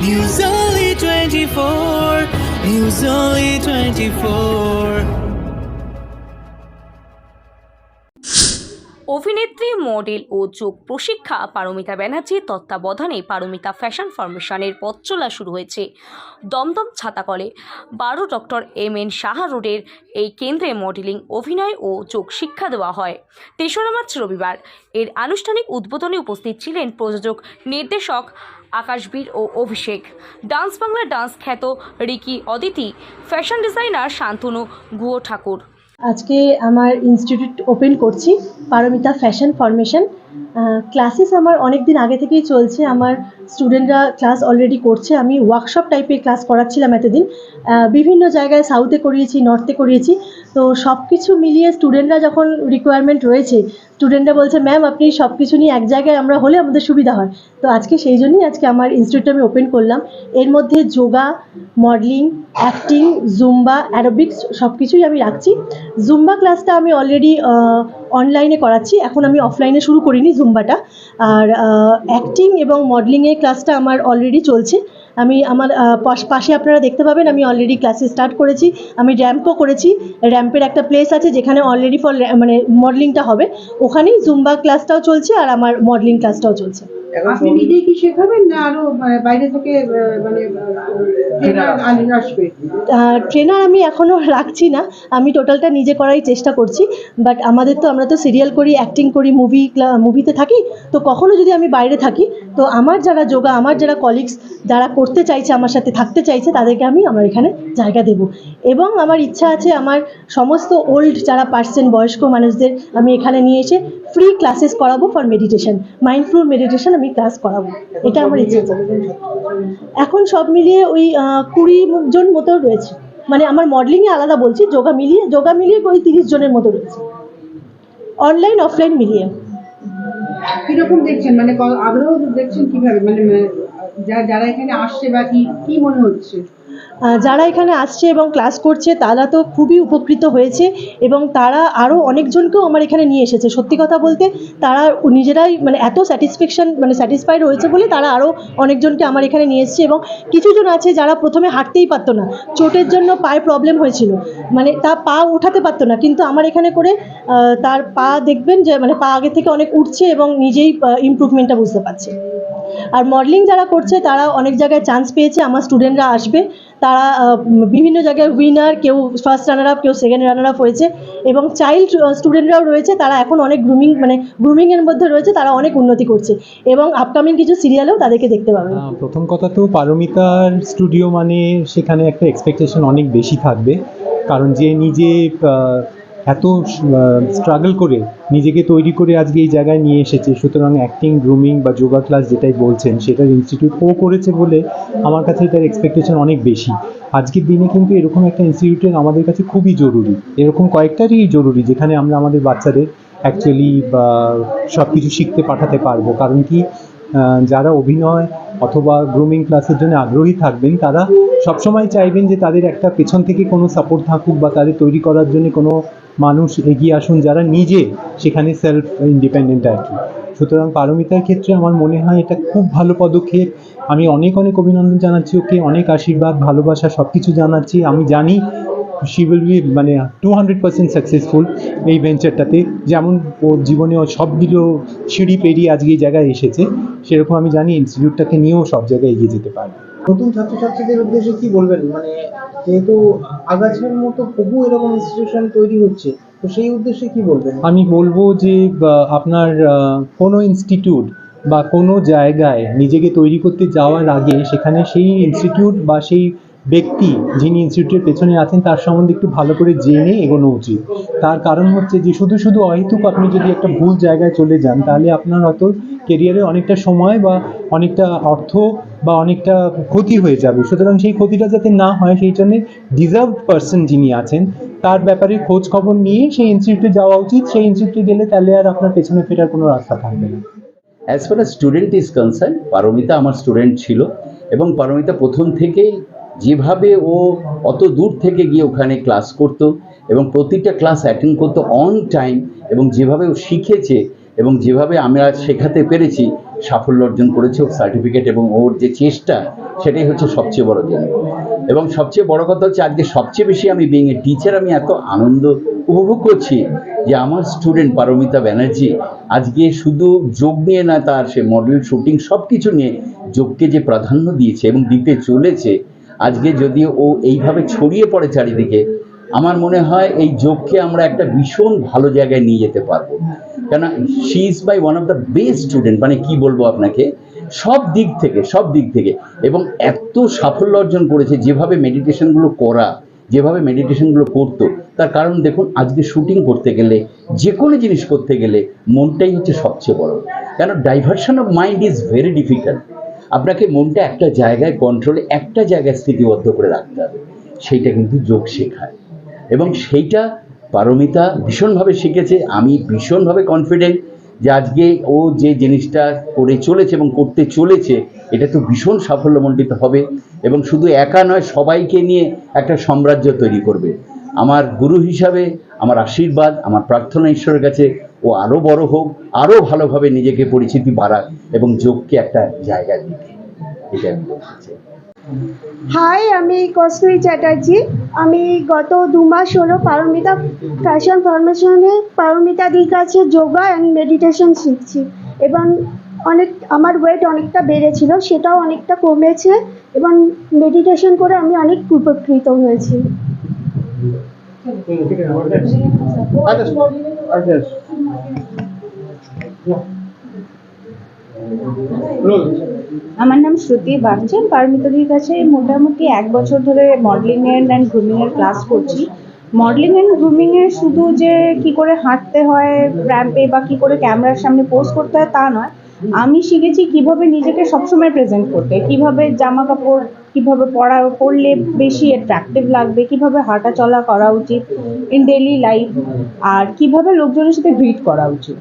News Only 24. News Only 24. অভিনেত্রী, model ও যোগ প্রশিক্ষা পারমিতা ব্যানার্জির তত্ত্বাবধানে পারমিতা ফ্যাশন ফরমেশনের পথ চলা শুরু হয়েছে দমদম ছাতাকলে 12 ডক্টর এম.এন. সাহা রোডের এই কেন্দ্রে মডেলিং, অভিনয় ও যোগ শিক্ষা দেওয়া হয়। 3রা মার্চ রবিবার এর আনুষ্ঠানিক উদ্বোধনে উপস্থিত ছিলেন প্রযোজক, নির্দেশক আকাশবীর ও অভিষেক, ডান্স বাংলা ডান্স খ্যাত Ricky Aditi, fashion designer Shantanu Guha Thakur. আজকে আমার ইনস্টিটিউট ওপেন করছি, পারমিতা ফ্যাশন ফরমেশন। ক্লাসেস আমার অনেক দিন আগে থেকেই চলছে, আমার স্টুডেন্টরা ক্লাস অলরেডি করছে। আমি ওয়ার্কশপ টাইপের ক্লাস করাচ্ছিলাম এতদিন, বিভিন্ন জায়গায় সাউথে করিয়েছি, নর্থে করিয়েছি। তো সব কিছু মিলিয়ে স্টুডেন্টরা যখন রিকোয়ারমেন্ট রয়েছে, স্টুডেন্টরা বলছে ম্যাম আপনি সব কিছু নিয়ে এক জায়গায় আমরা হলে আমাদের সুবিধা হয়। তো আজকে সেই জন্যই আজকে আমার ইনস্টিটিউট আমি ওপেন করলাম। এর মধ্যে yoga, modelling, acting, Zumba, aerobics সব কিছুই আমি রাখছি। জুম্বা ক্লাসটা আমি অলরেডি অনলাইনে করাচ্ছি, এখন আমি অফলাইনে শুরু করিনি জুম্বাটা। আর অ্যাক্টিং এবং মডেলিংয়ের ক্লাসটা আমার অলরেডি চলছে। আমি আমার পাশে আপনারা দেখতে পাবেন আমি অলরেডি ক্লাসে স্টার্ট করেছি। আমি র্যাম্পও করেছি, র্যাম্পের একটা প্লেস আছে যেখানে অলরেডি মানে মডেলিংটা হবে, ওখানেই জুম্বা ক্লাসটাও চলছে আর আমার মডেলিং ক্লাসটাও চলছে। আপনি নিজেই কি শেখাবেন না আরো বাইরে থেকে মানে আসবে? ট্রেনার আমি এখনো রাখছি না, আমি টোটালটা নিজে করার চেষ্টা করছি। বাট আমরা তো সিরিয়াল করি, অ্যাক্টিং করি, মুভিতে থাকি। তো কখনো যদি আমি বাইরে থাকি, তো আমার যারা যোগা, আমার যারা কলিগস যারা করতে চাইছে, আমার সাথে থাকতে চাইছে, তাদেরকে আমি আমার এখানে জায়গা দেব। এবং আমার ইচ্ছা আছে আমার সমস্ত ওল্ড যারা পার্সন, বয়স্ক মানুষদের আমি এখানে নিয়ে এসে ফ্রি ক্লাসেস করাবো ফর মেডিটেশন, মাইন্ডফুল মেডিটেশন আমি ক্লাস করাবো, এটা আমার ইচ্ছা আছে। এখন সব মিলিয়ে ওই 20 জন মতো রয়েছে, মানে আমার মডেলিংয়ে আলাদা বলছি, যোগা মিলিয়ে ওই 30 জনের মতো রয়েছে, অনলাইন অফলাইন মিলিয়ে। কিরকম দেখছেন, মানে আগ্রহ দেখছেন কিভাবে, মানে যারা এখানে আসছে বা কি মনে হচ্ছে? যারা এখানে আসছে এবং ক্লাস করছে তারা তো খুবই উপকৃত হয়েছে এবং তারা আরও অনেকজনকেও আমার এখানে নিয়ে এসেছে। সত্যি কথা বলতে তারা নিজেরাই মানে এত স্যাটিসফাইড হয়েছে বলে তারা আরও অনেকজনকে আমার এখানে নিয়ে এসেছে। এবং কিছুজন আছে যারা প্রথমে হাঁটতেই পারতো না, চোটের জন্য পায়ে প্রবলেম হয়েছিল, মানে তার পা উঠাতে পারতো না, কিন্তু আমার এখানে করে তার পা দেখবেন যে মানে পা আগে থেকে অনেক উঠছে এবং নিজেই ইমপ্রুভমেন্টটা বুঝতে পারছে। আর মডেলিং যারা করছে তারা অনেক জায়গায় চান্স পেয়েছে, আমার স্টুডেন্টরা আসবে, তারা বিভিন্ন জায়গায় উইনার, কেউ ফার্স্ট রানার আপ, কেউ সেকেন্ড রানার আপ হয়েছে। এবং চাইল্ড স্টুডেন্টরাও রয়েছে, তারা এখন অনেক গ্রুমিংয়ের মধ্যে রয়েছে, তারা অনেক উন্নতি করছে এবং আপকামিং কিছু সিরিয়ালেও তাদেরকে দেখতে পাবেন। প্রথম কথা তো পারমিতার স্টুডিও মানে সেখানে একটা এক্সপেকটেশন অনেক বেশি থাকবে, কারণ যে নিজে এত স্ট্রাগল করে নিজেকে তৈরি করে আজকে এই জায়গায় নিয়ে এসেছে, সুতরাং অ্যাক্টিং, গ্রুমিং বা যোগা ক্লাস যেটাই বলছেন সেটার ইনস্টিটিউট ও করেছে বলে আমার কাছে এটার এক্সপেকটেশন অনেক বেশি। আজকের দিনে কিন্তু এরকম একটা ইনস্টিটিউটের আমাদের কাছে খুবই জরুরি, এরকম কয়েকটারই জরুরি যেখানে আমরা আমাদের বাচ্চাদের অ্যাকচুয়ালি সব কিছু শিখতে পাঠাতে পারবো। কারণ কি, যারা অভিনয় অথবা গ্রুমিং ক্লাসের জন্য আগ্রহী থাকবেন তারা সবসময় চাইবেন যে তাদের একটা পেছন থেকে কোনো সাপোর্ট থাকুক বা তাদের তৈরি করার জন্য কোনো মানুষ এগিয়ে আসুন যারা নিজে সেখানে সেলফ ইন্ডিপেন্ডেন্ট আর কি। সুতরাং পারমিতার ক্ষেত্রে আমার মনে হয় এটা খুব ভালো পদক্ষেপ। আমি অনেক অভিনন্দন জানাচ্ছি ওকে, অনেক আশীর্বাদ, ভালোবাসা সব কিছু জানাচ্ছি। আমি জানি শি উইল বি 200% সাকসেসফুল এই ভেঞ্চারটাতে। যেমন ওর জীবনে ও সবগুলো সিঁড়ি পেরিয়ে আজকে এই জায়গায় এসেছে, সেরকম আমি জানি ইনস্টিটিউটটাকে নিয়েও সব জায়গায় এগিয়ে যেতে পারবে। নতুন ছাত্রছাত্রীদের উদ্দেশ্যে কি বলবেন, মানে যেহেতু আগাছার মতো বহু এরকম ইনস্টিটিউশন তৈরি হচ্ছে, তো সেই উদ্দেশ্যে কি বলবেন? আমি বলবো যে আপনার কোনো ইনস্টিটিউট বা কোনো জায়গায় নিজেকে তৈরি করতে যাওয়ার আগে সেখানে সেই ইনস্টিটিউট বা সেই ব্যক্তি যিনি ইনস্টিটিউটের পেছনে আছেন তার সম্বন্ধে একটু ভালো করে জেনে এগোনো উচিত। তার কারণ হচ্ছে যে শুধু অহেতুক আপনি যদি একটা ভুল জায়গায় চলে যান তাহলে আপনার হয়তো কেরিয়ারে অনেকটা সময় বা অনেকটা অর্থ বা অনেকটা ক্ষতি হয়ে যাবে। সুতরাং সেই ক্ষতিটা যাতে না হয় সেই জন্য ডিজার্ভড পার্সন যিনি আছেন তার ব্যাপারে খোঁজ খবর নিয়ে সেই ইনস্টিটিউটে যাওয়া উচিত। সেই ইনস্টিটিউটে গেলে তাহলে আর আপনার পেছনে ফেরার কোনো রাস্তা থাকবে না। As far as student is concern, Paromita আমার স্টুডেন্ট ছিল এবং পারমিতা প্রথম থেকেই যেভাবে ও অত দূর থেকে গিয়ে ওখানে ক্লাস করত এবং প্রতিটা ক্লাস অ্যাটেন্ড করতো অন টাইম এবং যেভাবে ও শিখেছে এবং যেভাবে আমরা শেখাতে পেরেছি সাফল্য অর্জন করেছে, ওর সার্টিফিকেট এবং ওর যে চেষ্টা, সেটাই হচ্ছে সবচেয়ে বড় জিনিস। এবং সবচেয়ে বড় কথা হচ্ছে আজকে সবচেয়ে বেশি আমি বিং এ টিচার, আমি এত আনন্দ উপভোগ করছি যে আমার স্টুডেন্ট পারমিতা ব্যানার্জি আজকে শুধু যোগ নিয়ে না, তার সে মডেল শুটিং সব কিছু নিয়ে যোগকে যে প্রাধান্য দিয়েছে এবং দিতে চলেছে, আজকে যদি ও এইভাবে ছড়িয়ে পড়ে চারিদিকে, আমার মনে হয় এই যোগকে আমরা একটা ভীষণ ভালো জায়গায় নিয়ে যেতে পারবো। কেন she is by one of the best student, মানে কি বলবো আপনাকে, সব দিক থেকে এবং এত সাফল্য অর্জন করেছে। যেভাবে মেডিটেশনগুলো করা, যেভাবে মেডিটেশনগুলো করতো, তার কারণ দেখুন আজকে শুটিং করতে গেলে, যে কোনো জিনিস করতে গেলে মনটাই হচ্ছে সবচেয়ে বড়। কেন diversion of mind is very difficult. আপনাকে মনটা একটা জায়গায় কন্ট্রোলে, একটা জায়গায় স্থিতিবদ্ধ করে রাখতে হবে, সেইটা কিন্তু যোগ শেখায় এবং সেইটা পারমিতা ভীষণভাবে শিখেছে। আমি ভীষণভাবে কনফিডেন্ট যে আজকে ও যে জিনিসটা করে চলেছে এবং করতে চলেছে, এটা তো ভীষণ সাফল্যমণ্ডিত হবে এবং শুধু একা নয়, সবাইকে নিয়ে একটা সাম্রাজ্য তৈরি করবে। আমার গুরু হিসাবে আমার আশীর্বাদ, আমার প্রার্থনা ঈশ্বরের কাছে ও আরও বড় হোক, আরও ভালোভাবে নিজেকে পরিচিতি বাড়াক এবং যোগকে একটা জায়গা দিক, এটা আমি বলতে চাই। হাই, আমি কস্তুরী চ্যাটার্জি। আমি গত 2 মাস হলো পারমিতা ফ্যাশন ফরমেশনে পারমিতাদির কাছে যোগা অ্যান্ড মেডিটেশন শিখছি এবং আমার ওয়েট অনেকটা বেড়েছিল, সেটাও অনেকটা কমেছে এবং মেডিটেশন করে আমি অনেক উপকৃত হয়েছি। আমার নাম শ্রুতি বাগচি। পারমিতাদির কাছে মোটামুটি 1 বছর ধরে মডেলিং অ্যান্ড গ্রুমিং এর ক্লাস করছি। মডেলিং অ্যান্ড গ্রুমিং এর শুধু যে কি করে হাঁটতে হয় র্যাম্পে বা কি করে ক্যামেরার সামনে পোজ করতে হয় তা নয়, আমি শিখেছি কিভাবে নিজেকে সবসময় প্রেজেন্ট করতে, কিভাবে জামা কাপড় কিভাবে পরলে বেশি অ্যাট্রাকটিভ লাগবে, কিভাবে হাঁটা চলা করা উচিত ইন ডেইলি লাইফ, আর কিভাবে লোকজনের সাথে গ্রিট করা উচিত।